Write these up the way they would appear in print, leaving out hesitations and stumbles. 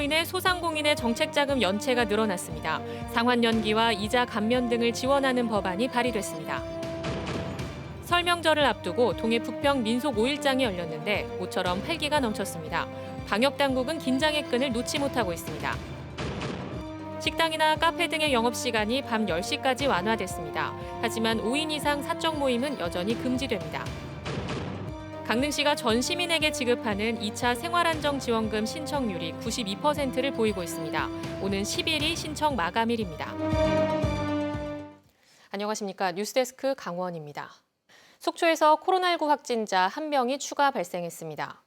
인해 소상공인의 정책자금 연체가 늘어났습니다. 상환 연기와 이자 감면 등을 지원하는 법안이 발의됐습니다. 설 명절을 앞두고 동해 부평 민속 5일장이 열렸는데 모처럼 활기가 넘쳤습니다. 방역 당국은 긴장의 끈을 놓지 못하고 있습니다. 식당이나 카페 등의 영업시간이 밤 10시까지 완화됐습니다. 하지만 5인 이상 사적 모임은 여전히 금지됩니다. 강릉시가 전 시민에게 지급하는 2차 생활안정지원금 신청률이 92%를 보이고 있습니다. 오는 10일이 신청 마감일입니다. 안녕하십니까. 뉴스데스크 강원입니다. 속초에서 코로나19 확진자 1명이 추가 발생했습니다.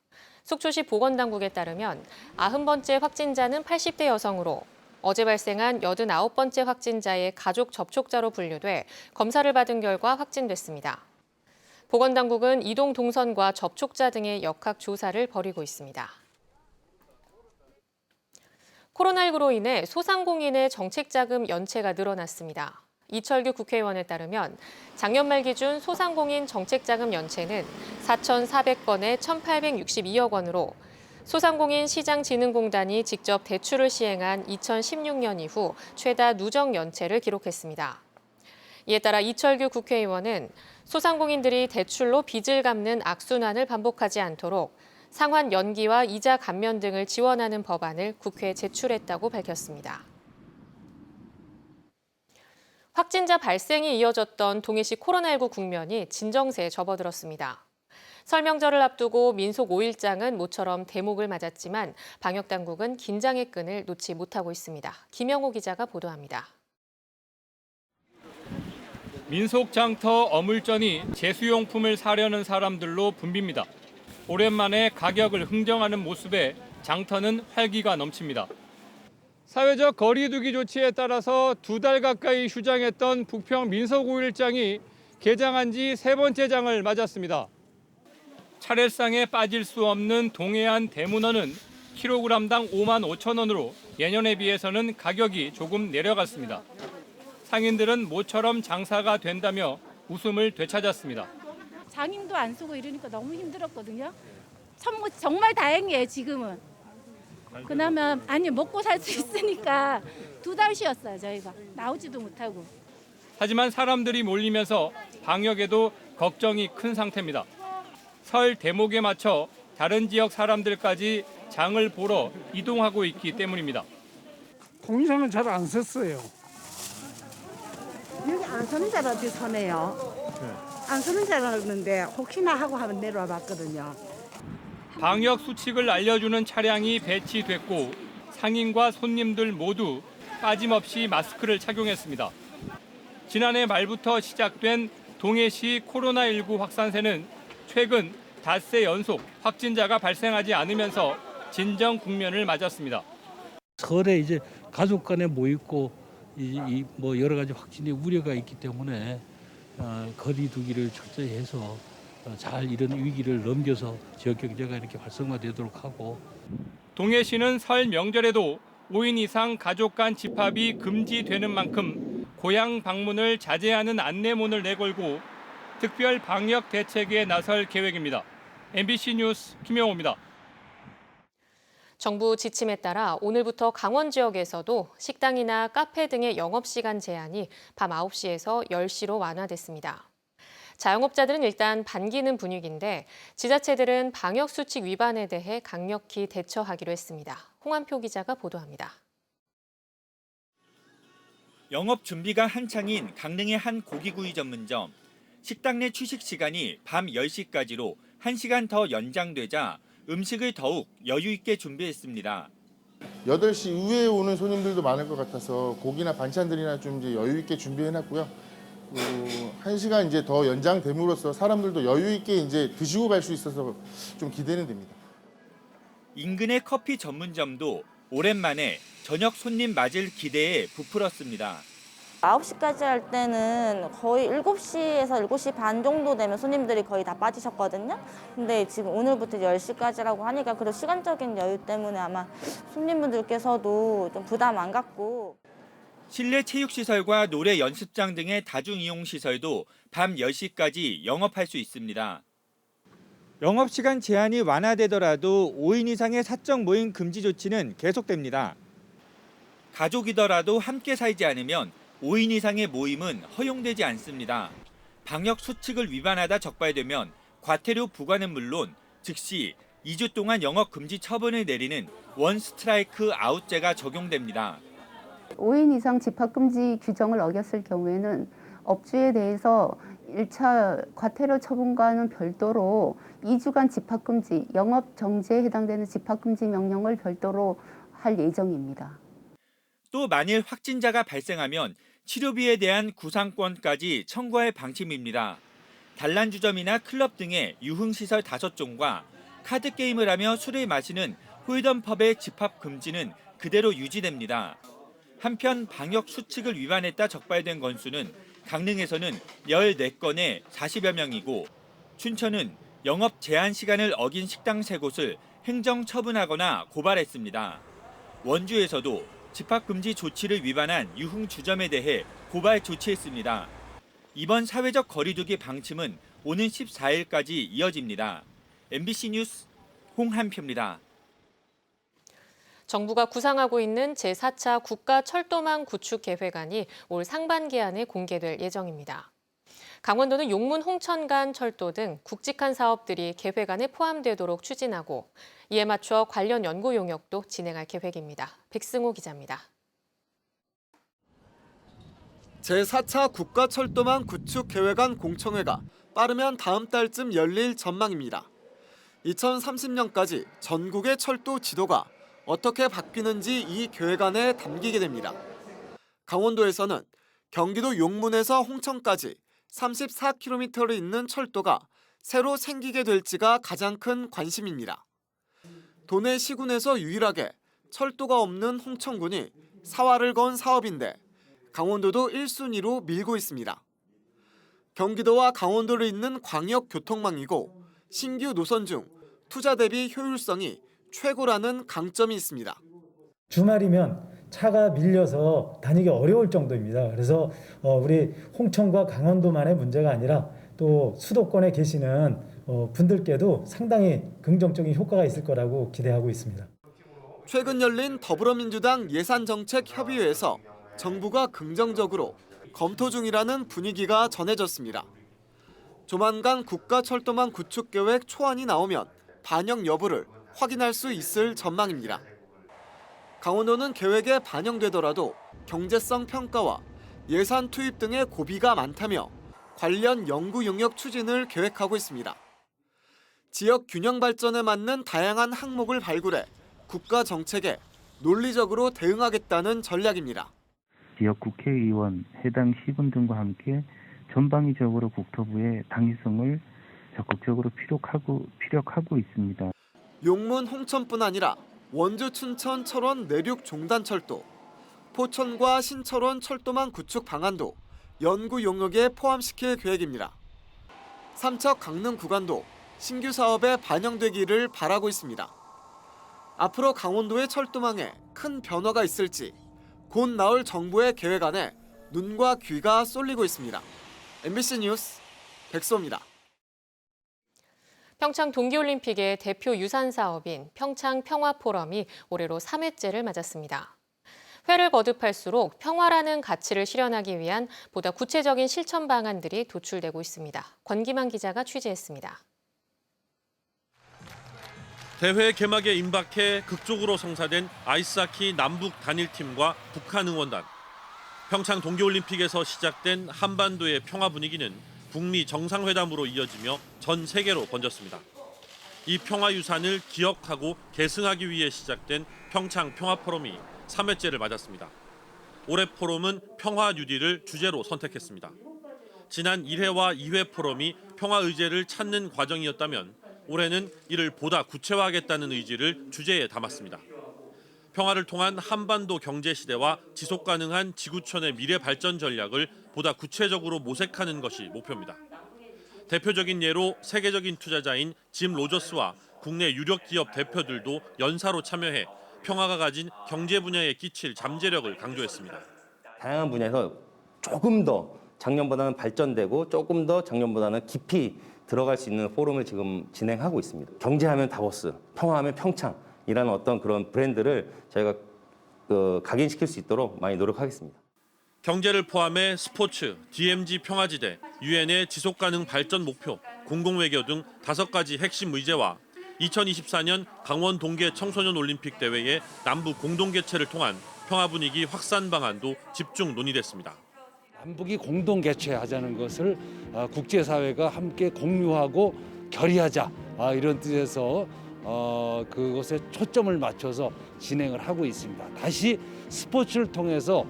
속초시 보건당국에 따르면 90번째 확진자는 80대 여성으로 어제 발생한 89번째 확진자의 가족 접촉자로 분류돼 검사를 받은 결과 확진됐습니다. 보건당국은 이동 동선과 접촉자 등의 역학 조사를 벌이고 있습니다. 코로나19로 인해 소상공인의 정책자금 연체가 늘어났습니다. 이철규 국회의원에 따르면 작년 말 기준 소상공인 정책자금 연체는 4,400건에 1,862억 원으로 소상공인 시장진흥공단이 직접 대출을 시행한 2016년 이후 최다 누적 연체를 기록했습니다. 이에 따라 이철규 국회의원은 소상공인들이 대출로 빚을 갚는 악순환을 반복하지 않도록 상환 연기와 이자 감면 등을 지원하는 법안을 국회에 제출했다고 밝혔습니다. 확진자 발생이 이어졌던 동해시 코로나19 국면이 진정세에 접어들었습니다. 설 명절을 앞두고 민속 5일장은 모처럼 대목을 맞았지만 방역당국은 긴장의 끈을 놓지 못하고 있습니다. 김영호 기자가 보도합니다. 민속 장터 어물전이 제수용품을 사려는 사람들로 붐빕니다. 오랜만에 가격을 흥정하는 모습에 장터는 활기가 넘칩니다. 사회적 거리 두기 조치에 따라서 2달 가까이 휴장했던 부평 민속 5일장이 개장한 지 3번째 장을 맞았습니다. 차례상에 빠질 수 없는 동해안 대문어는 킬로그램당 5만 5천 원으로 예년에 비해서는 가격이 조금 내려갔습니다. 상인들은 모처럼 장사가 된다며 웃음을 되찾았습니다. 장님도 안 쓰고 이러니까 너무 힘들었거든요. 정말 다행이에요, 지금은. 그나마 먹고 살 수 있으니까 2달 쉬었어요, 저희가. 나오지도 못하고. 하지만 사람들이 몰리면서 방역에도 걱정이 큰 상태입니다. 설 대목에 맞춰 다른 지역 사람들까지 장을 보러 이동하고 있기 때문입니다. 공장은 잘 안 썼어요. 여기 안 쓰는 줄 어디 서네요. 안 쓰는 줄 알았는데 혹시나 하고 한번 내려와 봤거든요. 방역 수칙을 알려주는 차량이 배치됐고 상인과 손님들 모두 빠짐없이 마스크를 착용했습니다. 지난해 말부터 시작된 동해시 코로나19 확산세는 최근 닷새 연속 확진자가 발생하지 않으면서 진정 국면을 맞았습니다. 설에 이제 가족 간에 모이고 뭐 여러 가지 확진의 우려가 있기 때문에 거리 두기를 철저히 해서 잘 이런 위기를 넘겨서 지역 경제가 이렇게 활성화되도록 하고. 동해시는 설 명절에도 5인 이상 가족 간 집합이 금지되는 만큼 고향 방문을 자제하는 안내문을 내걸고 특별 방역 대책에 나설 계획입니다. MBC 뉴스 김영호입니다. 정부 지침에 따라 오늘부터 강원 지역에서도 식당이나 카페 등의 영업시간 제한이 밤 9시에서 10시로 완화됐습니다. 자영업자들은 일단 반기는 분위기인데 지자체들은 방역수칙 위반에 대해 강력히 대처하기로 했습니다. 홍한표 기자가 보도합니다. 영업 준비가 한창인 강릉의 한 고기구이 전문점. 식당 내 취식 시간이 밤 10시까지로 1시간 더 연장되자 음식을 더욱 여유 있게 준비했습니다. 8시 이후에 오는 손님들도 많을 것 같아서 고기나 반찬들이나 좀 이제 여유 있게 준비해놨고요. 1시간 이제 더 연장됨으로써 사람들도 여유 있게 이제 드시고 갈 수 있어서 좀 기대는 됩니다. 인근의 커피 전문점도 오랜만에 저녁 손님 맞을 기대에 부풀었습니다. 9시까지 할 때는 거의 7시에서 7시 반 정도 되면 손님들이 거의 다 빠지셨거든요. 근데 지금 오늘부터 10시까지라고 하니까 그래도 시간적인 여유 때문에 아마 손님분들께서도 좀 부담 안 갖고. 실내 체육시설과 노래 연습장 등의 다중이용시설도 밤 10시까지 영업할 수 있습니다. 영업시간 제한이 완화되더라도 5인 이상의 사적 모임 금지 조치는 계속됩니다. 가족이더라도 함께 살지 않으면 5인 이상의 모임은 허용되지 않습니다. 방역 수칙을 위반하다 적발되면 과태료 부과는 물론 즉시 2주 동안 영업 금지 처분을 내리는 원 스트라이크 아웃제가 적용됩니다. 5인 이상 집합금지 규정을 어겼을 경우에는 업주에 대해서 1차 과태료 처분과는 별도로 2주간 집합금지, 영업 정지에 해당되는 집합금지 명령을 별도로 할 예정입니다. 또 만일 확진자가 발생하면 치료비에 대한 구상권까지 청구할 방침입니다. 단란주점이나 클럽 등의 유흥시설 5종과 카드게임을 하며 술을 마시는 홀덤펍의 집합 금지는 그대로 유지됩니다. 한편 방역 수칙을 위반했다 적발된 건수는 강릉에서는 14건에 40여 명이고 춘천은 영업 제한 시간을 어긴 식당 3곳을 행정 처분하거나 고발했습니다. 원주에서도 집합금지 조치를 위반한 유흥주점에 대해 고발 조치했습니다. 이번 사회적 거리두기 방침은 오는 14일까지 이어집니다. MBC 뉴스 홍한표입니다. 정부가 구상하고 있는 제4차 국가철도망 구축 계획안이 올 상반기 안에 공개될 예정입니다. 강원도는 용문 홍천간 철도 등 굵직한 사업들이 계획안에 포함되도록 추진하고 이에 맞춰 관련 연구 용역도 진행할 계획입니다. 백승호 기자입니다. 제4차 국가철도망 구축 계획안 공청회가 빠르면 다음 달쯤 열릴 전망입니다. 2030년까지 전국의 철도 지도가 어떻게 바뀌는지 이 계획안에 담기게 됩니다. 강원도에서는 경기도 용문에서 홍천까지 34km를 잇는 철도가 새로 생기게 될지가 가장 큰 관심입니다. 도내 시군에서 유일하게 철도가 없는 홍천군이 사활을 건 사업인데 강원도도 1순위로 밀고 있습니다. 경기도와 강원도를 잇는 광역교통망이고 신규 노선 중 투자 대비 효율성이 최고라는 강점이 있습니다. 주말이면 차가 밀려서 다니기 어려울 정도입니다. 그래서 우리 홍천과 강원도만의 문제가 아니라 또 수도권에 계시는 분들께도 상당히 긍정적인 효과가 있을 거라고 기대하고 있습니다. 최근 열린 더불어민주당 예산정책협의회에서 정부가 긍정적으로 검토 중이라는 분위기가 전해졌습니다. 조만간 국가철도망 구축계획 초안이 나오면 반영 여부를 확인할 수 있을 전망입니다. 강원도는 계획에 반영되더라도 경제성 평가와 예산 투입 등의 고비가 많다며 관련 연구 용역 추진을 계획하고 있습니다. 지역 균형 발전에 맞는 다양한 항목을 발굴해 국가 정책에 논리적으로 대응하겠다는 전략입니다. 지역 국회의원, 해당 시군 등과 함께 전방위적으로 국토부의 당위성을 적극적으로 피력하고 있습니다. 용문 홍천뿐 아니라 원주 춘천 철원 내륙 종단철도, 포천과 신철원 철도망 구축 방안도 연구 용역에 포함시킬 계획입니다. 삼척 강릉 구간도 신규 사업에 반영되기를 바라고 있습니다. 앞으로 강원도의 철도망에 큰 변화가 있을지 곧 나올 정부의 계획안에 눈과 귀가 쏠리고 있습니다. MBC 뉴스 백소입니다. 평창 동계올림픽의 대표 유산 사업인 평창 평화포럼이 올해로 3회째를 맞았습니다. 회를 거듭할수록 평화라는 가치를 실현하기 위한 보다 구체적인 실천 방안들이 도출되고 있습니다. 권기만 기자가 취재했습니다. 대회 개막에 임박해 극적으로 성사된 아이스하키 남북 단일팀과 북한 응원단. 평창 동계올림픽에서 시작된 한반도의 평화 분위기는 북미 정상회담으로 이어지며 전 세계로 번졌습니다. 이 평화 유산을 기억하고 계승하기 위해 시작된 평창 평화포럼이 3회째를 맞았습니다. 올해 포럼은 평화 뉴딜을 주제로 선택했습니다. 지난 1회와 2회 포럼이 평화 의제를 찾는 과정이었다면 올해는 이를 보다 구체화하겠다는 의지를 주제에 담았습니다. 평화를 통한 한반도 경제 시대와 지속 가능한 지구촌의 미래 발전 전략을 보다 구체적으로 모색하는 것이 목표입니다. 대표적인 예로 세계적인 투자자인 짐 로저스와 국내 유력 기업 대표들도 연사로 참여해 평화가 가진 경제 분야에 끼칠 잠재력을 강조했습니다. 다양한 분야에서 조금 더 작년보다는 발전되고 조금 더 작년보다는 깊이 들어갈 수 있는 포럼을 지금 진행하고 있습니다. 경제하면 다보스, 평화하면 평창이라는 어떤 그런 브랜드를 저희가 각인시킬 수 있도록 많이 노력하겠습니다. 경제를 포함해 스포츠, DMZ 평화지대, 유엔의 지속가능 발전 목표, 공공외교 등 5가지 핵심 의제와 2024년 강원 동계 청소년 올림픽 대회의 남북 공동 개최를 통한 평화 분위기 확산 방안도 집중 논의됐습니다. 남북이 공동 개최하자는 것을 국제사회가 함께 공유하고 결의하자 이런 뜻에서 그것에 초점을 맞춰서 진행을 하고 있습니다. 다시 스포츠를 통해서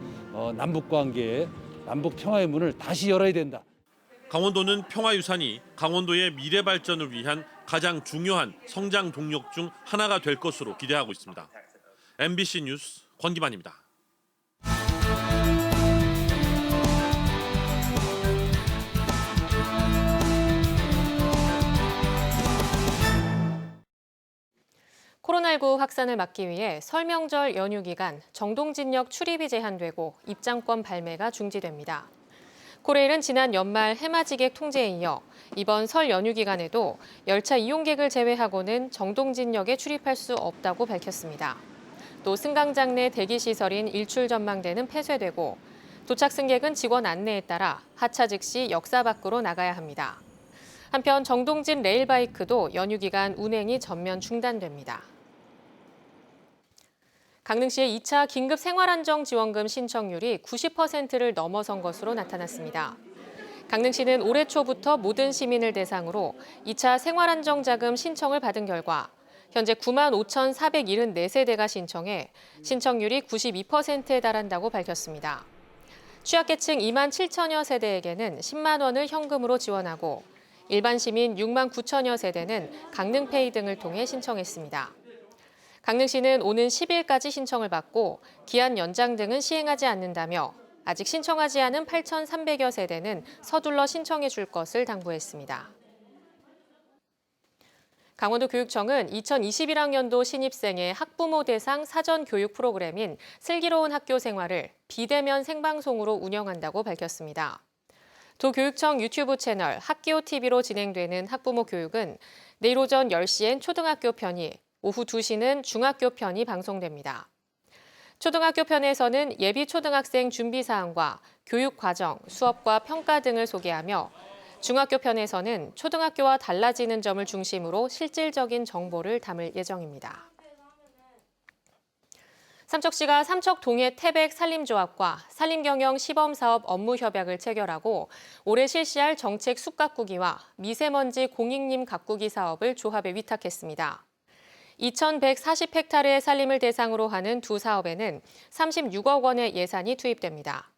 남북 관계에 남북 평화의 문을 다시 열어야 된다. 강원도는 평화유산이 강원도의 미래 발전을 위한 가장 중요한 성장 동력 중 하나가 될 것으로 기대하고 있습니다. MBC 뉴스 권기만입니다. 코로나19 확산을 막기 위해 설 명절 연휴 기간 정동진역 출입이 제한되고 입장권 발매가 중지됩니다. 코레일은 지난 연말 해맞이객 통제에 이어 이번 설 연휴 기간에도 열차 이용객을 제외하고는 정동진역에 출입할 수 없다고 밝혔습니다. 또 승강장 내 대기시설인 일출 전망대는 폐쇄되고 도착 승객은 직원 안내에 따라 하차 즉시 역사 밖으로 나가야 합니다. 한편 정동진 레일바이크도 연휴 기간 운행이 전면 중단됩니다. 강릉시의 2차 긴급 생활안정지원금 신청률이 90%를 넘어선 것으로 나타났습니다. 강릉시는 올해 초부터 모든 시민을 대상으로 2차 생활안정자금 신청을 받은 결과 현재 9만 5,474세대가 신청해 신청률이 92%에 달한다고 밝혔습니다. 취약계층 2만 7천여 세대에게는 10만 원을 현금으로 지원하고 일반 시민 6만 9천여 세대는 강릉페이 등을 통해 신청했습니다. 강릉시는 오는 10일까지 신청을 받고 기한 연장 등은 시행하지 않는다며 아직 신청하지 않은 8,300여 세대는 서둘러 신청해 줄 것을 당부했습니다. 강원도교육청은 2021학년도 신입생의 학부모 대상 사전 교육 프로그램인 슬기로운 학교 생활을 비대면 생방송으로 운영한다고 밝혔습니다. 도교육청 유튜브 채널 학기호TV로 진행되는 학부모 교육은 내일 오전 10시엔 초등학교 편이, 오후 2시는 중학교 편이 방송됩니다. 초등학교 편에서는 예비 초등학생 준비 사항과 교육 과정, 수업과 평가 등을 소개하며 중학교 편에서는 초등학교와 달라지는 점을 중심으로 실질적인 정보를 담을 예정입니다. 삼척시가 삼척 동해 태백 산림조합과 산림경영 시범사업 업무협약을 체결하고 올해 실시할 정책 숲가꾸기와 미세먼지 공익림 가꾸기 사업을 조합에 위탁했습니다. 2,140헥타르의 산림을 대상으로 하는 두 사업에는 36억 원의 예산이 투입됩니다.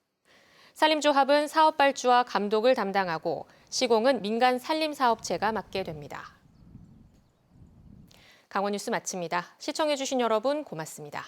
산림조합은 사업 발주와 감독을 담당하고 시공은 민간 산림사업체가 맡게 됩니다. 강원뉴스 마칩니다. 시청해주신 여러분 고맙습니다.